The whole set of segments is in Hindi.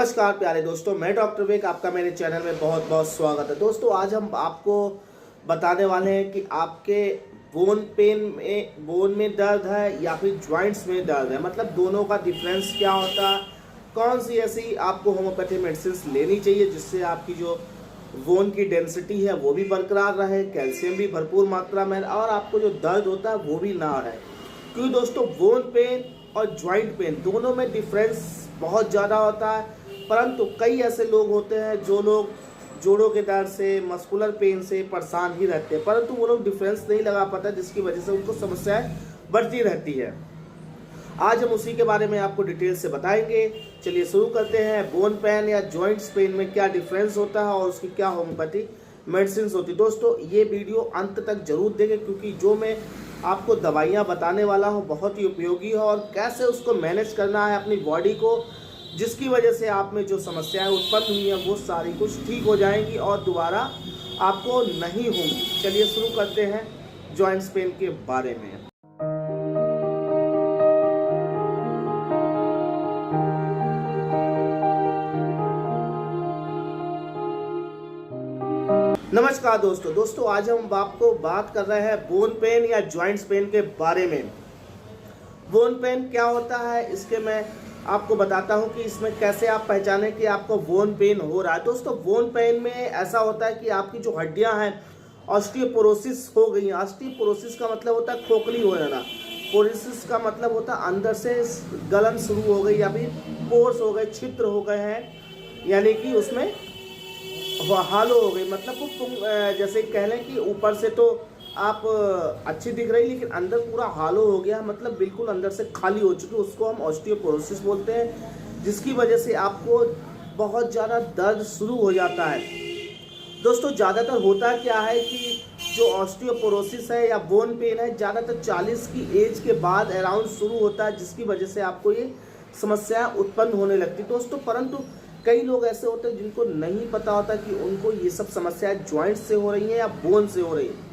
नमस्कार प्यारे दोस्तों, मैं डॉक्टर विवेक, आपका मेरे चैनल में बहुत बहुत स्वागत है। दोस्तों आज हम आपको बताने वाले हैं कि आपके बोन में दर्द है या फिर जॉइंट्स में दर्द है, मतलब दोनों का डिफरेंस क्या होता है, कौन सी ऐसी आपको होम्योपैथी मेडिसिन लेनी चाहिए जिससे आपकी जो बोन की डेंसिटी है वो भी बरकरार रहे, कैल्शियम भी भरपूर मात्रा में और आपको जो दर्द होता है वो भी ना रहे। क्योंकि दोस्तों बोन पेन और जॉइंट पेन दोनों में डिफरेंस बहुत ज़्यादा होता है, परंतु कई ऐसे लोग होते हैं जो लोग जोड़ों के दर्द से, मस्कुलर पेन से परेशान ही रहते हैं, परंतु वो लोग डिफरेंस नहीं लगा पाता, जिसकी वजह से उनको समस्याएं बढ़ती रहती है। आज हम उसी के बारे में आपको डिटेल से बताएंगे। चलिए शुरू करते हैं। बोन पेन या जॉइंट्स पेन में क्या डिफरेंस होता है और उसकी क्या होम्योपैथी मेडिसिन होती है। दोस्तों ये वीडियो अंत तक जरूर देखें, क्योंकि जो मैं आपको दवाइयाँ बताने वाला हूँ बहुत ही उपयोगी है और कैसे उसको मैनेज करना है अपनी बॉडी को, जिसकी वजह से आप में जो समस्याएं उत्पन्न हुई हैं वो सारी कुछ ठीक हो जाएंगी और दोबारा आपको नहीं होंगी। चलिए शुरू करते हैं जॉइंट्स पेन के बारे में। नमस्कार दोस्तों आज हम आपको बात कर रहे हैं बोन पेन या जॉइंट्स पेन के बारे में। बोन पेन क्या होता है इसके मैं आपको बताता हूं कि इसमें कैसे आप पहचानें कि आपको बोन पेन हो रहा है। दोस्तों बोन पेन में ऐसा होता है कि आपकी जो हड्डियां हैं ऑस्टियोपोरोसिस हो गई हैं। ऑस्टियोपोरोसिस का मतलब होता है खोखली हो जाना, पोरोसिस का मतलब होता है अंदर से गलन शुरू हो गई या फिर पोर्स हो गए, छिद्र हो गए हैं, यानी कि उसमें हालो हो गई। मतलब वो जैसे कह लें कि ऊपर से तो आप अच्छी दिख रही लेकिन अंदर पूरा हालो हो गया, मतलब बिल्कुल अंदर से खाली हो चुकी, उसको हम ऑस्टियोपोरोसिस बोलते हैं, जिसकी वजह से आपको बहुत ज़्यादा दर्द शुरू हो जाता है। दोस्तों ज़्यादातर होता क्या है कि जो ऑस्टियोपोरोसिस है या बोन पेन है ज़्यादातर 40 की एज के बाद अराउंड शुरू होता है, जिसकी वजह से आपको ये समस्याएं उत्पन्न होने लगती। दोस्तों परंतु कई लोग ऐसे होते हैं जिनको नहीं पता होता कि उनको ये सब समस्याएं जॉइंट से हो रही हैं या बोन से हो रही हैं।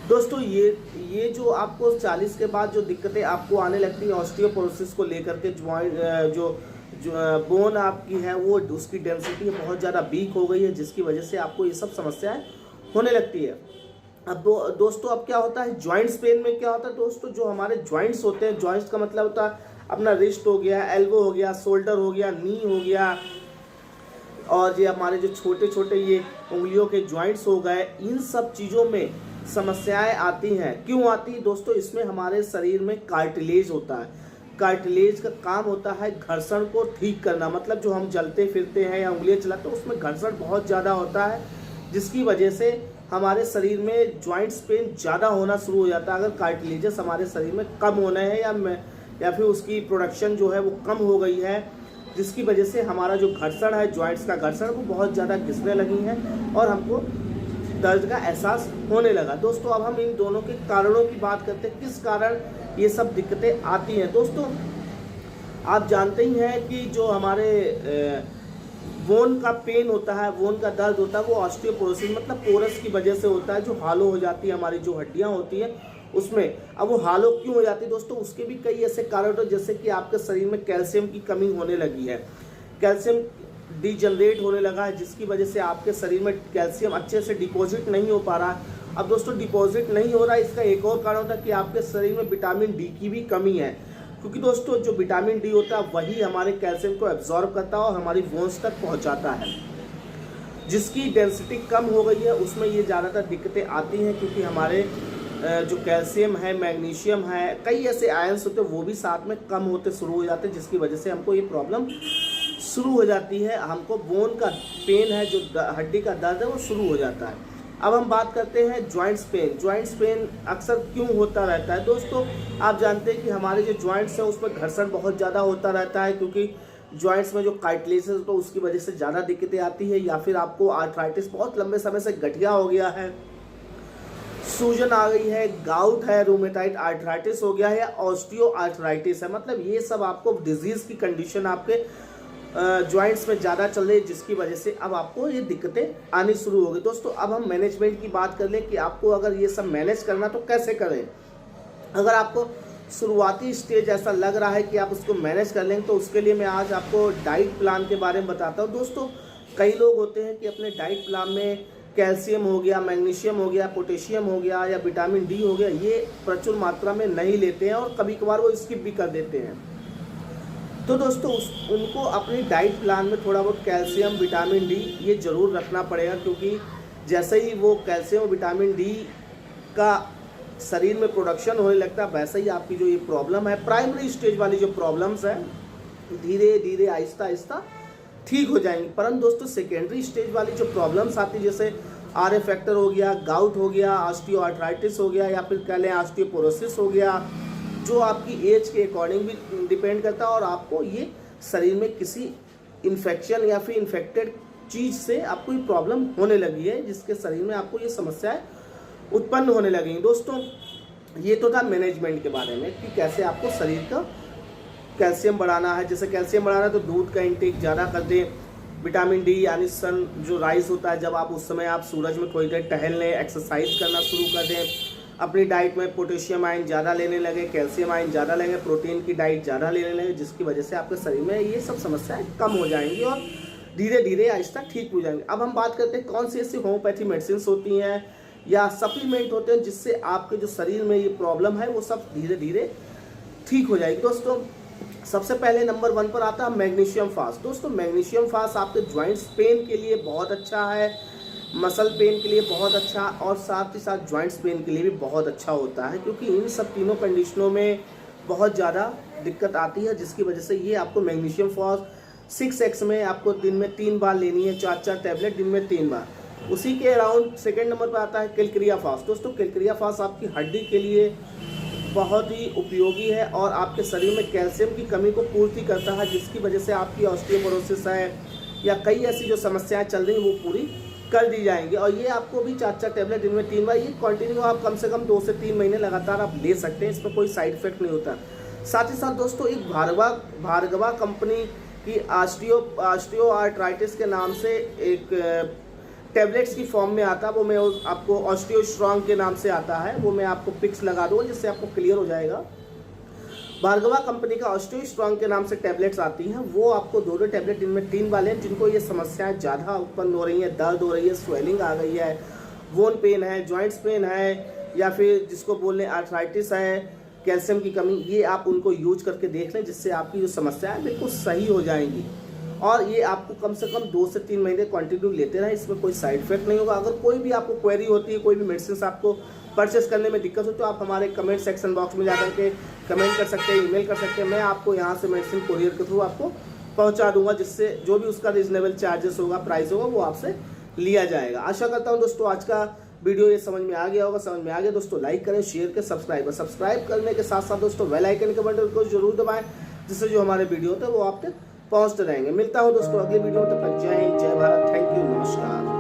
दोस्तों ये जो आपको 40 के बाद जो दिक्कतें आपको आने लगती हैं ऑस्टियोपोरोसिस को लेकर के, जो बोन आपकी है वो उसकी डेंसिटी बहुत ज़्यादा वीक हो गई है, जिसकी वजह से आपको ये सब समस्याएं होने लगती है। अब दोस्तों अब क्या होता है जॉइंट्स पेन में, क्या होता है दोस्तों, जो हमारे जॉइंट्स होते हैं, जॉइंट्स का मतलब होता है अपना रिस्ट हो गया, एल्बो हो गया, शोल्डर हो गया, नी हो गया, और ये हमारे जो छोटे छोटे ये उंगलियों के जॉइंट्स हो गए, इन सब चीज़ों में समस्याएं आती हैं। क्यों आती है दोस्तों? इसमें हमारे शरीर में कार्टिलेज होता है। कार्टिलेज का काम होता है घर्षण को ठीक करना, मतलब जो हम चलते फिरते हैं या उंगलियां चलाते हैं उसमें घर्षण बहुत ज़्यादा होता है, जिसकी वजह से हमारे शरीर में जॉइंट्स पेन ज़्यादा होना शुरू हो जाता है। अगर कार्टिलेजेस हमारे शरीर में कम होने हैं या फिर उसकी प्रोडक्शन जो है वो कम हो गई है, जिसकी वजह से हमारा जो घर्षण है, जॉइंट्स का घर्षण, वो बहुत ज़्यादा घिसने लगी हैं और हमको दर्द का एहसास होने लगा। दोस्तों अब हम इन दोनों के कारणों की बात करते हैं, किस कारण ये सब दिक्कतें आती हैं। दोस्तों आप जानते ही हैं कि जो हमारे बोन का पेन होता है, बोन का दर्द होता है, वो ऑस्टियोपोरोसिस मतलब पोरस की वजह से होता है, जो हालो हो जाती है हमारी जो हड्डियां होती हैं उसमें। अब वो हालो क्यों हो जाती है दोस्तों? उसके भी कई ऐसे कारण होते हैं, जैसे कि आपके शरीर में कैल्शियम की कमी होने लगी है, कैल्शियम डीजनरेट होने लगा है, जिसकी वजह से आपके शरीर में कैल्शियम अच्छे से डिपॉजिट नहीं हो पा रहा है। अब दोस्तों डिपॉजिट नहीं हो रहा है, इसका एक और कारण होता है कि आपके शरीर में विटामिन डी की भी कमी है, क्योंकि दोस्तों जो विटामिन डी होता है वही हमारे कैल्शियम को एब्जॉर्ब करता है और हमारी बोन्स तक पहुंचाता है। जिसकी डेंसिटी कम हो गई है उसमें ये ज़्यादातर दिक्कतें आती हैं, क्योंकि हमारे जो कैल्शियम है, मैग्नीशियम है, कई ऐसे आयंस होते हैं वो भी साथ में कम होते शुरू हो जाते हैं, जिसकी वजह से हमको ये प्रॉब्लम शुरू हो जाती है। हमको बोन का पेन है, जो हड्डी का दर्द है, वो शुरू हो जाता है। अब हम बात करते हैं जॉइंट्स पेन। जॉइंट्स पेन अक्सर क्यों होता रहता है? दोस्तों आप जानते हैं कि हमारे जो जॉइंट्स हैं उसमें घर्षण बहुत ज़्यादा होता रहता है, क्योंकि जॉइंट्स में जो कार्टिलेज है तो उसकी वजह से ज़्यादा दिक्कतें आती है, या फिर आपको आर्थराइटिस बहुत लंबे समय से गठिया हो गया है, सूजन आ गई है, गाउट है, रूमेटाइड आर्थराइटिस हो गया है, या ऑस्टियो आर्थराइटिस है, मतलब ये सब आपको डिजीज की कंडीशन आपके जॉइंट्स में ज़्यादा चल रही है, जिसकी वजह से अब आपको ये दिक्कतें आनी शुरू हो गई। दोस्तों अब हम मैनेजमेंट की बात कर लें कि आपको अगर ये सब मैनेज करना तो कैसे करें। अगर आपको शुरुआती स्टेज ऐसा लग रहा है कि आप उसको मैनेज कर लेंगे, तो उसके लिए मैं आज आपको डाइट प्लान के बारे में बताता हूँ। दोस्तों, कई लोग होते हैं कि अपने डाइट प्लान में कैल्शियम हो गया, मैग्नीशियम हो गया, पोटेशियम हो गया या विटामिन डी हो गया, ये प्रचुर मात्रा में नहीं लेते हैं और कभी कभार वो स्किप भी कर देते हैं। तो दोस्तों, उनको अपनी डाइट प्लान में थोड़ा बहुत कैल्शियम, विटामिन डी ये ज़रूर रखना पड़ेगा, क्योंकि जैसे ही वो कैल्शियम और विटामिन डी का शरीर में प्रोडक्शन होने लगता है, वैसे ही आपकी जो ये प्रॉब्लम है, प्राइमरी स्टेज वाली जो प्रॉब्लम्स है, धीरे धीरे आहिस्ता आहिस्ता ठीक हो जाएंगी। परंतु दोस्तों, सेकेंडरी स्टेज वाली जो प्रॉब्लम्स आती है, जैसे आर फैक्टर हो गया, गाउट हो गया, ऑस्टियोआर्थराइटिस हो गया, या फिर कह लें ऑस्टियोपोरोसिस हो गया, जो आपकी एज के अकॉर्डिंग भी डिपेंड करता है, और आपको ये शरीर में किसी इन्फेक्शन या फिर इन्फेक्टेड चीज़ से आपको ये प्रॉब्लम होने लगी है, जिसके शरीर में आपको ये समस्याएं उत्पन्न होने लगी। दोस्तों, ये तो था मैनेजमेंट के बारे में कि कैसे आपको शरीर का कैल्शियम बढ़ाना है। जैसे कैल्शियम बढ़ाना है तो दूध का इंटेक ज़्यादा कर दें। विटामिन डी यानी सन जो राइज होता है, जब आप उस समय आप सूरज में थोड़ी देर टहल लें, एक्सरसाइज करना शुरू कर दें। अपनी डाइट में पोटेशियम आयन ज़्यादा लेने लगे, कैल्शियम आयन ज़्यादा लेंगे, प्रोटीन की डाइट ज़्यादा लेने लगे, जिसकी वजह से आपके शरीर में ये सब समस्याएं कम हो जाएंगी और धीरे धीरे आहिस्ता ठीक हो जाएंगे। अब हम बात करते हैं कौन सी ऐसी होम्योपैथी मेडिसिन होती हैं या सप्लीमेंट होते हैं जिससे आपके जो शरीर में ये प्रॉब्लम है वो सब धीरे धीरे ठीक हो जाएगी। दोस्तों, सबसे पहले नंबर 1 पर आता है मैग्नीशियम फास्ट। दोस्तों, मैग्नीशियम फास्ट आपके जॉइंट्स पेन के लिए बहुत अच्छा है, मसल पेन के लिए बहुत अच्छा, और साथ ही साथ जॉइंट्स पेन के लिए भी बहुत अच्छा होता है, क्योंकि इन सब तीनों कंडीशनों में बहुत ज़्यादा दिक्कत आती है, जिसकी वजह से ये आपको मैग्नीशियम फास्ट 6x में आपको दिन में 3 बार लेनी है, 4 टैबलेट दिन में 3 बार। उसी के अराउंड सेकेंड नंबर पर आता है कैलक्रिया फास्ट। दोस्तों, कैलक्रिया फास्ट आपकी हड्डी के लिए बहुत ही उपयोगी है और आपके शरीर में कैल्शियम की कमी को पूर्ति करता है, जिसकी वजह से आपकी ऑस्टियोपोरोसिस है या कई ऐसी जो समस्याएं चल रही हैं वो पूरी कर दी जाएंगी। और ये आपको भी 4 टैबलेट दिन में 3 बार, ये कंटिन्यू आप कम से कम 2 से 3 महीने लगातार आप ले सकते हैं, इसमें कोई साइड इफेक्ट नहीं होता। साथ ही साथ दोस्तों, एक भार्गवा कंपनी की ऑस्टियोआर्थराइटिस के नाम से एक टैबलेट्स की फॉर्म में आता है, वो मैं आपको ऑस्टियो स्ट्रॉन्ग के नाम से आता है, वो मैं आपको पिक्स लगा दूंगा जिससे आपको क्लियर हो जाएगा। भार्गवा कंपनी का ऑस्टियो स्ट्रॉन्ग के नाम से टैबलेट्स आती हैं, वो आपको 2 टैबलेट दिन में 3 बार लें। जिनको ये समस्याएं ज़्यादा उत्पन्न हो रही हैं, दर्द हो रही है, स्वेलिंग आ गई है, बोन पेन है, जॉइंट्स पेन है, या फिर जिसको बोलने आर्थराइटिस है, कैल्शियम की कमी, ये आप उनको यूज करके देख लें, जिससे आपकी जो समस्याएं बिल्कुल सही हो जाएंगी। और ये आपको कम से कम 2 से 3 महीने कंटिन्यू लेते रहें, इसमें कोई साइड इफेक्ट नहीं होगा। अगर कोई भी आपको क्वेरी होती है, कोई भी मेडिसिन आपको परचेस करने में दिक्कत हो, तो आप हमारे कमेंट सेक्शन बॉक्स में जाकर के कमेंट कर सकते हैं, ईमेल कर सकते हैं। मैं आपको यहाँ से मेडिसिन कोरियर के थ्रू आपको पहुँचा दूंगा, जिससे जो भी उसका रीजनेबल चार्जेस होगा, प्राइस होगा, वो आपसे लिया जाएगा। आशा करता हूँ दोस्तों आज का वीडियो ये समझ में आ गया होगा। समझ में आ गया दोस्तों, लाइक करें, शेयर करें, सब्सक्राइब करने के साथ साथ दोस्तों बेल आइकन के बटन को जरूर दबाएं, जिससे जो हमारे वीडियो होते हैं वो आप तक पहुंचते रहेंगे। मिलता हूं दोस्तों अगले वीडियो में, तब तक जय हिंद, जय भारत, थैंक यू, नमस्कार।